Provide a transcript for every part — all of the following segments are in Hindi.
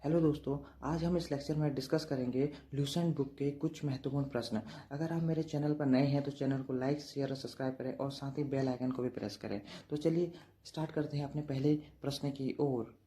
हेलो दोस्तों, आज हम इस लेक्चर में डिस्कस करेंगे लूसेंट बुक के कुछ महत्वपूर्ण प्रश्न। अगर आप मेरे चैनल पर नए हैं तो चैनल को लाइक, शेयर और सब्सक्राइब करें और साथ ही बेल आइकन को भी प्रेस करें। तो चलिए स्टार्ट करते हैं अपने पहले प्रश्न की ओर।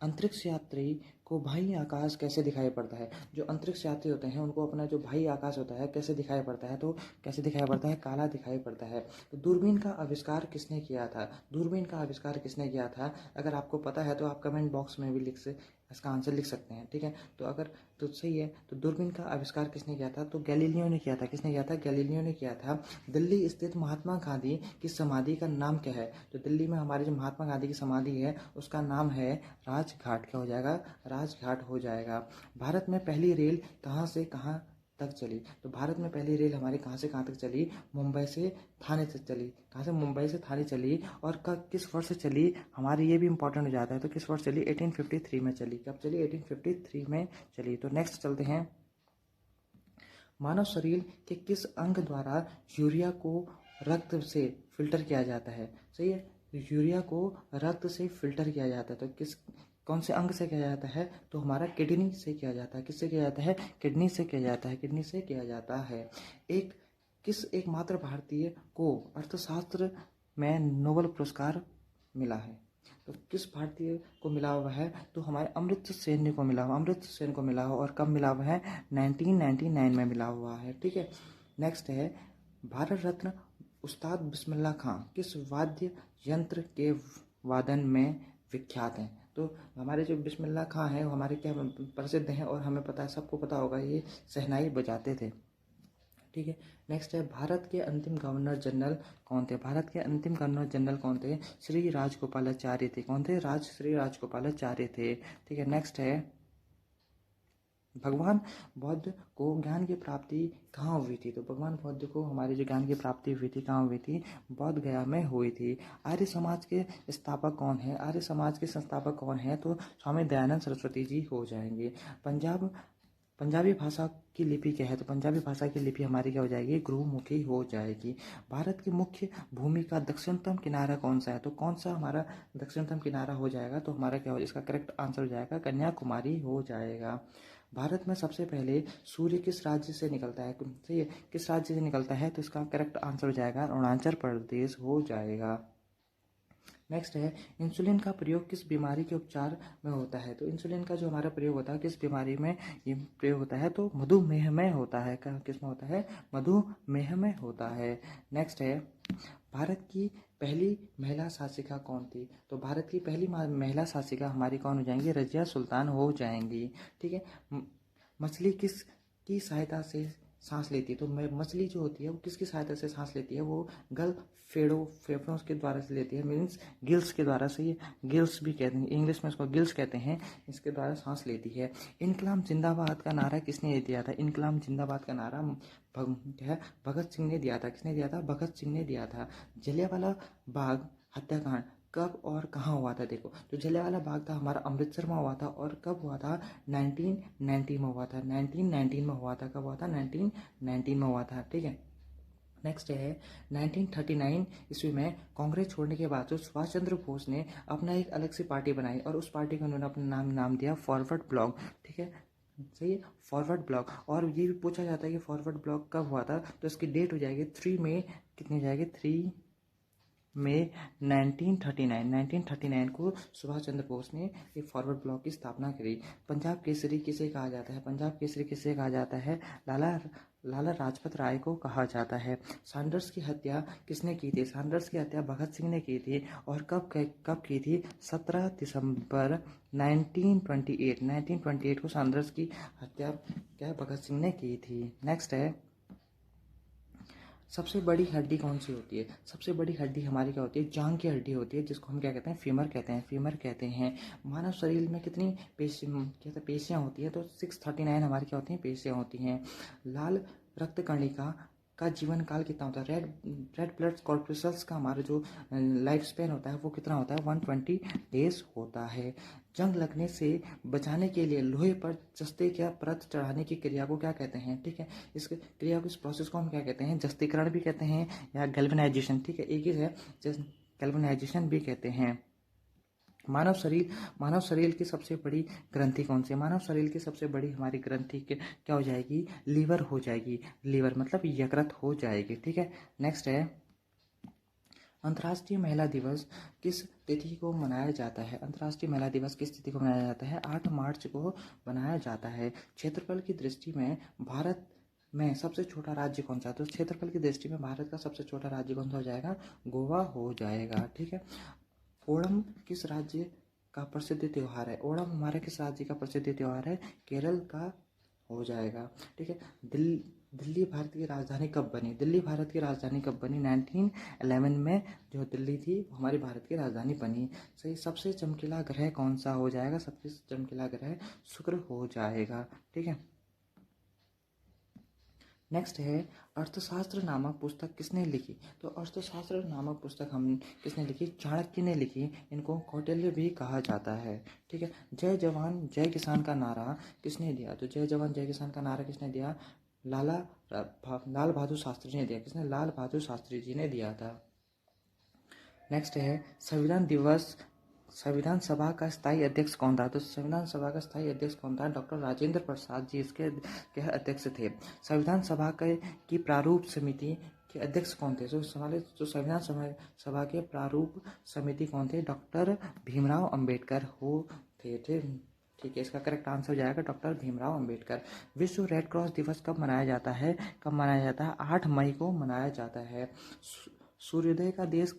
अंतरिक्ष यात्री को बाह्य आकाश कैसे दिखाई पड़ता है? जो अंतरिक्ष यात्री होते हैं उनको अपना जो बाह्य आकाश होता है कैसे दिखाई पड़ता है? तो कैसे दिखाई पड़ता है? काला दिखाई पड़ता है। तो दूरबीन का आविष्कार किसने किया था? दूरबीन का आविष्कार किसने किया था? अगर आपको पता है तो आप कमेंट बॉक्स में भी इसका आंसर लिख सकते हैं। ठीक है, तो अगर तो सही है। तो दूरबीन का आविष्कार किसने किया था? तो गैलीलियो ने किया था। किसने किया था? गैलीलियो ने किया था। दिल्ली स्थित महात्मा गांधी की समाधि का नाम क्या है? तो दिल्ली में हमारे जो महात्मा गांधी की समाधि है उसका नाम है राजघाट। क्या हो जाएगा? राजघाट हो जाएगा। भारत में पहली रेल कहाँ से कहाँ तक चली? तो भारत में पहली रेल हमारी कहाँ से कहाँ तक चली? मुंबई से थाने तक चली। कहाँ से? मुंबई से थाने चली। और कब, किस वर्ष से चली? हमारी ये भी इंपॉर्टेंट हो जाता है। तो किस वर्ष चली? 1853 में चली। कब चली? 1853 में चली। तो नेक्स्ट चलते हैं। मानव शरीर के किस अंग द्वारा यूरिया को रक्त से फिल्टर किया जाता है? सही है, यूरिया को रक्त से फिल्टर किया जाता है। तो कौन से अंग से किया जाता है? तो हमारा किडनी से किया जाता है। किससे किया जाता है? किडनी से किया जाता है। किडनी से किया जाता है। एकमात्र भारतीय को अर्थशास्त्र में नोबेल पुरस्कार मिला है? तो किस भारतीय को मिला हुआ है? तो हमारे अमृत सेन को मिला हुआ। अमृत सेन को मिला हुआ। और कब मिला हुआ है? 1999 में मिला हुआ है। ठीक है, नेक्स्ट है। भारत रत्न उस्ताद बिस्मिल्लाह खां किस वाद्य यंत्र के वादन में विख्यात हैं? तो हमारे जो बिस्मिल्लाह खां हैं वो हमारे क्या प्रसिद्ध हैं और हमें पता है, सबको पता होगा, ये शहनाई बजाते थे। ठीक है, नेक्स्ट है। भारत के अंतिम गवर्नर जनरल कौन थे? भारत के अंतिम गवर्नर जनरल कौन थे? श्री राजगोपालाचारी थे। कौन थे? श्री राजगोपालाचारी थे। ठीक है, नेक्स्ट है। भगवान बुद्ध को ज्ञान की प्राप्ति कहाँ हुई थी? तो भगवान बुद्ध को हमारी जो ज्ञान की प्राप्ति हुई थी कहाँ हुई थी? बोध गया में हुई थी। आर्य समाज के स्थापक कौन है? आर्य समाज के संस्थापक कौन है? तो स्वामी दयानंद सरस्वती जी हो जाएंगे। पंजाबी भाषा की लिपि क्या है? तो पंजाबी भाषा की लिपि हमारी क्या हो जाएगी? गुरुमुखी हो जाएगी। भारत की मुख्य भूमि का दक्षिणतम किनारा कौन सा है? तो कौन सा हमारा दक्षिणतम किनारा हो जाएगा? तो हमारा क्या हो? इसका करेक्ट आंसर हो जाएगा कन्याकुमारी हो जाएगा। भारत में सबसे पहले सूर्य किस राज्य से निकलता है? सही है, किस राज्य से निकलता है? तो इसका करेक्ट आंसर हो जाएगा अरुणाचल प्रदेश हो जाएगा। नेक्स्ट है। इंसुलिन का प्रयोग किस बीमारी के उपचार में होता है? तो इंसुलिन का जो हमारा प्रयोग होता है किस बीमारी में ये प्रयोग होता है? तो मधुमेह में होता है। किस में होता है? मधुमेह में होता है। नेक्स्ट है। भारत की पहली महिला शासिका कौन थी? तो भारत की पहली महिला शासिका हमारी कौन हो जाएंगी? रजिया सुल्तान हो जाएंगी। ठीक है, मछली किस की सहायता से सांस लेती है? तो मछली जो होती है वो किसकी सहायता से सांस लेती है? वो गल फेफड़ों के द्वारा से लेती है, मीन्स गिल्स के द्वारा से। ये गिल्स भी कहते हैं, इंग्लिश में इसको गिल्स कहते हैं। इसके द्वारा सांस लेती है। इनकलाब जिंदाबाद का नारा किसने दिया था? इनकलाब जिंदाबाद का नारा भगत सिंह ने दिया था। किसने दिया था? भगत सिंह ने दिया था। जलियांवाला बाग हत्याकांड कब और कहाँ हुआ था? देखो, तो जलियांवाला बाग था हमारा अमृतसर में हुआ था। और कब हुआ था? 1990 में हुआ था। 1919 में हुआ था। कब हुआ था? 1919 में हुआ था। ठीक है, नेक्स्ट है। 1939 ईस्वी में कांग्रेस छोड़ने के बाद सुभाष चंद्र बोस ने अपना एक अलग सी पार्टी बनाई और उस पार्टी को उन्होंने अपना नाम दिया फॉरवर्ड ब्लॉक। ठीक है, सही है, फॉरवर्ड ब्लॉक। और ये भी पूछा जाता है कि फॉरवर्ड ब्लॉक कब हुआ था? तो इसकी डेट हो जाएगी 3 मई। कितनी जाएगी? 3 मई 1939 को सुभाष चंद्र बोस ने ये फॉरवर्ड ब्लॉक की स्थापना करी। पंजाब केसरी किसे कहा जाता है? पंजाब केसरी किसे कहा जाता है? लाला लाजपत राय को कहा जाता है। सैंडर्स की हत्या किसने की थी? सैंडर्स की हत्या भगत सिंह ने की थी। और कब की थी? 17 दिसंबर 1928 को सैंडर्स की हत्या क्या भगत सिंह ने की थी। नेक्स्ट है। सबसे बड़ी हड्डी कौन सी होती है? सबसे बड़ी हड्डी हमारी क्या होती है? जांग की हड्डी होती है, जिसको हम क्या कहते हैं? फीमर कहते हैं। फीमर कहते हैं। मानव शरीर में कितनी पेशियां होती है? तो 639 हमारी क्या होती हैं? पेशियां होती हैं। लाल रक्त कणिका का जीवन काल कितना होता है? रेड ब्लड कॉर्पसल्स का हमारा जो लाइफ स्पेन होता है वो कितना होता है? 120 डेज होता है। जंग लगने से बचाने के लिए लोहे पर जस्ते या परत चढ़ाने की क्रिया को क्या कहते हैं? ठीक है, इस क्रिया को, इस प्रोसेस को हम क्या कहते हैं? जस्तीकरण भी कहते हैं या गैल्वेनाइजेशन। ठीक है, एक ही है, गैल्वेनाइजेशन भी कहते हैं। मानव शरीर की सबसे बड़ी ग्रंथि कौन सी है? मानव शरीर की सबसे बड़ी हमारी ग्रंथि क्या हो जाएगी? लीवर हो जाएगी। लीवर मतलब यकृत हो जाएगी। ठीक है, नेक्स्ट है अंतर्राष्ट्रीय महिला दिवस किस तिथि को मनाया जाता है? अंतर्राष्ट्रीय महिला दिवस किस तिथि को मनाया जाता है? 8 मार्च को मनाया जाता है। क्षेत्रफल की दृष्टि में भारत में सबसे छोटा राज्य कौन सा है? तो क्षेत्रफल की दृष्टि में भारत का सबसे छोटा राज्य कौन सा हो जाएगा? गोवा हो जाएगा। ठीक है, ओणम किस राज्य का प्रसिद्ध त्योहार है? ओणम हमारे किस राज्य का प्रसिद्ध त्योहार है? केरल का हो जाएगा। ठीक है, दिल्ली भारत की राजधानी कब बनी? दिल्ली भारत की राजधानी कब बनी? 1911 में जो दिल्ली थी हमारी भारत की राजधानी बनी। सही, सबसे चमकीला ग्रह कौन सा हो जाएगा? सबसे चमकीला ग्रह शुक्र हो जाएगा। ठीक है, नेक्स्ट है अर्थशास्त्र नामक पुस्तक किसने लिखी? तो अर्थशास्त्र नामक पुस्तक हम किसने लिखी? चाणक्य ने लिखी। इनको कौटिल्य भी कहा जाता है। ठीक है, जय जवान जय किसान का नारा किसने दिया? तो जय जवान जय किसान का नारा किसने दिया? लाल बहादुर शास्त्री ने दिया। किसने? लाल बहादुर शास्त्री जी ने दिया था। नेक्स्ट है संविधान सभा का स्थायी अध्यक्ष कौन था? तो संविधान सभा का स्थायी अध्यक्ष कौन था? डॉक्टर राजेंद्र प्रसाद जी इसके अध्यक्ष थे। संविधान सभा की प्रारूप समिति के अध्यक्ष कौन थे? तो संविधान सभा के प्रारूप समिति कौन थे? डॉक्टर भीमराव अंबेडकर हो थे। ठीक है, इसका करेक्ट आंसर हो जाएगा डॉक्टर भीमराव अंबेडकर। विश्व रेड क्रॉस दिवस कब मनाया जाता है? 8 मई को मनाया जाता है। सूर्योदय का देश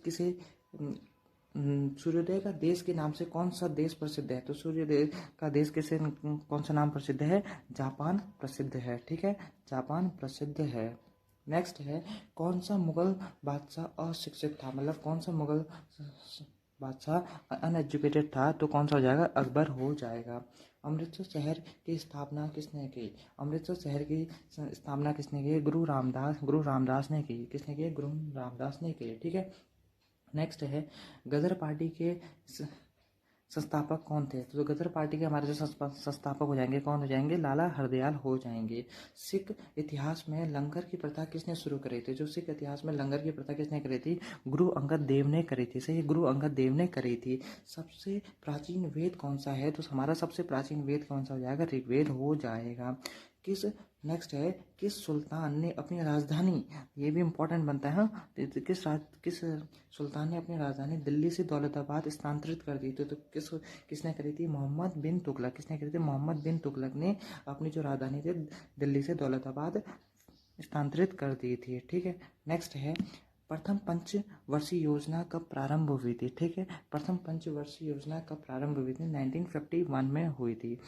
सूर्योदय का देश के नाम से कौन सा देश प्रसिद्ध है? तो सूर्योदय का देश कौन सा नाम प्रसिद्ध है? जापान प्रसिद्ध है। ठीक है, जापान प्रसिद्ध है। नेक्स्ट है कौन सा मुगल बादशाह अशिक्षित था? मतलब कौन सा मुगल बादशाह अनएजुकेटेड था? तो कौन सा हो जाएगा? अकबर हो जाएगा। अमृतसर शहर की स्थापना किसने की? अमृतसर शहर की स्थापना किसने की? गुरु रामदास ने की। किसने की? गुरु रामदास ने की। ठीक है, नेक्स्ट है गदर पार्टी के संस्थापक कौन थे? तो गदर पार्टी के हमारे जो संस्थापक हो जाएंगे कौन हो जाएंगे? लाला हरदयाल हो जाएंगे। सिख इतिहास में लंगर की प्रथा किसने शुरू करी थी? जो सिख इतिहास में लंगर की प्रथा किसने करी थी? गुरु अंगद देव ने करी थी। सही, गुरु अंगद देव ने करी थी। सबसे प्राचीन वेद कौन सा है? तो हमारा सबसे प्राचीन वेद कौन सा हो जाएगा? ऋग्वेद हो जाएगा। नेक्स्ट है किस सुल्तान ने अपनी राजधानी, ये भी इंपॉर्टेंट बनता है, हाँ, किस सुल्तान ने अपनी राजधानी दिल्ली से दौलताबाद स्थानांतरित कर दी थी? तो किसने करी थी? मोहम्मद बिन तुगलक। किसने करी थी? मोहम्मद बिन तुगलक ने अपनी जो राजधानी थी दिल्ली से दौलताबाद स्थानांतरित कर दी थी। ठीक है, नेक्स्ट है प्रथम पंचवर्षीय योजना कब प्रारंभ हुई थी? ठीक है, प्रथम पंचवर्षीय योजना कब प्रारंभ हुई थी? 1951 में हुई थी।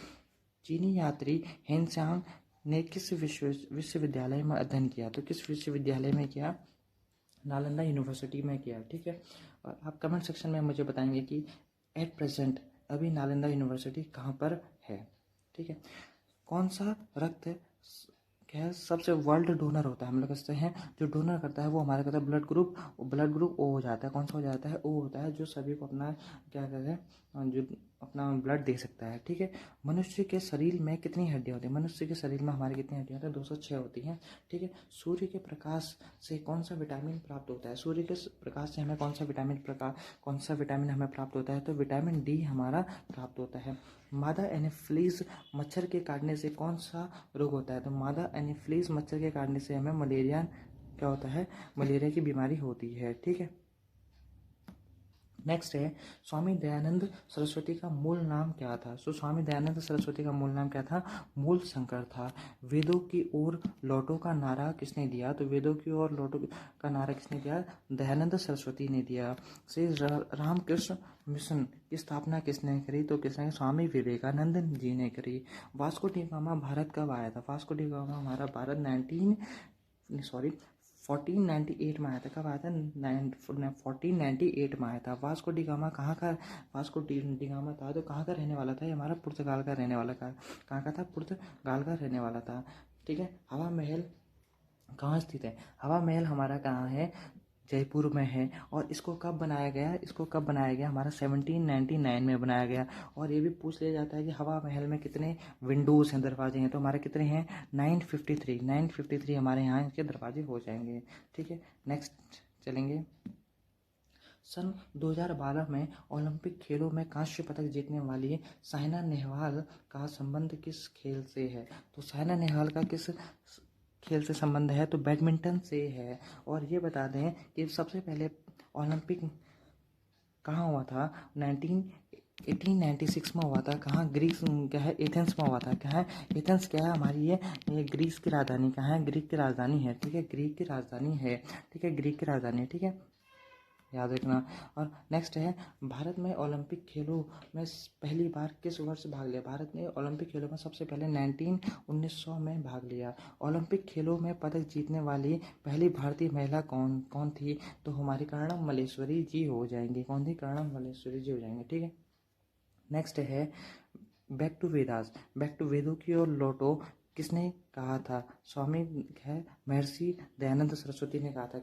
चीनी यात्री हेनसांग ने किस विश्वविद्यालय में अध्ययन किया? तो किस विश्वविद्यालय में किया? नालंदा यूनिवर्सिटी में किया। ठीक है, और आप कमेंट सेक्शन में मुझे बताएंगे कि एट प्रेजेंट अभी नालंदा यूनिवर्सिटी कहाँ पर है। ठीक है, कौन सा रक्त क्या है सबसे वर्ल्ड डोनर होता है? हम लोग कहते हैं जो डोनर करता है वो हमारा कहता है ब्लड ग्रुप ओ हो जाता है। कौन सा हो जाता है? ओ होता है, जो सभी को अपना क्या कहते हैं, जो अपना ब्लड दे सकता है। ठीक है, मनुष्य के शरीर में कितनी हड्डियाँ होती हैं? मनुष्य के शरीर में हमारी कितनी हड्डियाँ होती हैं? 206 होती हैं। ठीक है, सूर्य के प्रकाश से कौन सा विटामिन प्राप्त होता है? सूर्य के प्रकाश से हमें कौन सा विटामिन हमें प्राप्त होता है? तो विटामिन डी हमारा प्राप्त होता है। मादा एनोफिलीज मच्छर के काटने से कौन सा रोग होता है? तो मादा एनोफिलीज मच्छर के काटने से हमें मलेरिया क्या होता है? मलेरिया की बीमारी होती है। ठीक है, नेक्स्ट है स्वामी दयानंद सरस्वती का मूल नाम क्या था? सो स्वामी दयानंद सरस्वती का मूल नाम क्या था? मूल शंकर था। वेदों की ओर लौटो का नारा किसने दिया? तो वेदों की ओर लौटो का नारा किसने दिया? दयानंद सरस्वती ने दिया। श्री रामकृष्ण मिशन की स्थापना किसने करी? तो किसने? स्वामी विवेकानंद जी ने करी। वास्को डी गामा भारत कब आया था? वास्को डी गामा हमारा भारत 1498 में आया था। कब आया था? 1498 में आया था। वास्को डी गामा कहाँ का वास्को डी गामा था? तो कहाँ का रहने वाला था? ये हमारा पुर्तगाल का रहने वाला था। कहाँ का था? पुर्तगाल का रहने वाला था। ठीक है, हवा महल कहाँ स्थित है? हवा महल हमारा कहाँ है? जयपुर में है। और इसको कब बनाया गया? हमारा 1799 में बनाया गया। और ये भी पूछ लिया जाता है कि हवा महल में कितने विंडोज़ हैं, दरवाजे हैं? तो हमारे कितने हैं? 953 हमारे यहाँ इसके दरवाजे हो जाएंगे। ठीक है, नेक्स्ट चलेंगे। सन 2012 में ओलंपिक खेलों में कांस्य पदक जीतने वाली साइना नेहवाल का संबंध किस खेल से है? तो साइना नेहवाल का किस खेल से संबंध है? तो बैडमिंटन से है। और ये बता दें कि सबसे पहले ओलंपिक कहाँ हुआ था? 1896 में हुआ था। कहाँ? ग्रीस, क्या है, एथेंस में हुआ था। क्या है? एथेंस क्या है हमारी? ये ग्रीस की राजधानी। कहाँ है? ग्रीक की राजधानी है। ठीक है, ग्रीक की राजधानी है। ठीक है, ग्रीक की राजधानी है। ठीक है, याद रखना। और नेक्स्ट है, भारत में ओलंपिक खेलों में पहली बार किस वर्ष भाग लिया? भारत ने ओलंपिक खेलों में सबसे पहले 1900 में भाग लिया। ओलंपिक खेलों में पदक जीतने वाली पहली भारतीय महिला कौन थी? तो हमारी कर्णम मल्लेश्वरी जी हो जाएंगी। कौन थी? कर्णम मल्लेश्वरी जी हो जाएंगे। ठीक है, नेक्स्ट है, back to Vedas, back to वेदों की ओर लौटो किसने कहा था? स्वामी है महर्षि दयानंद सरस्वती ने कहा था।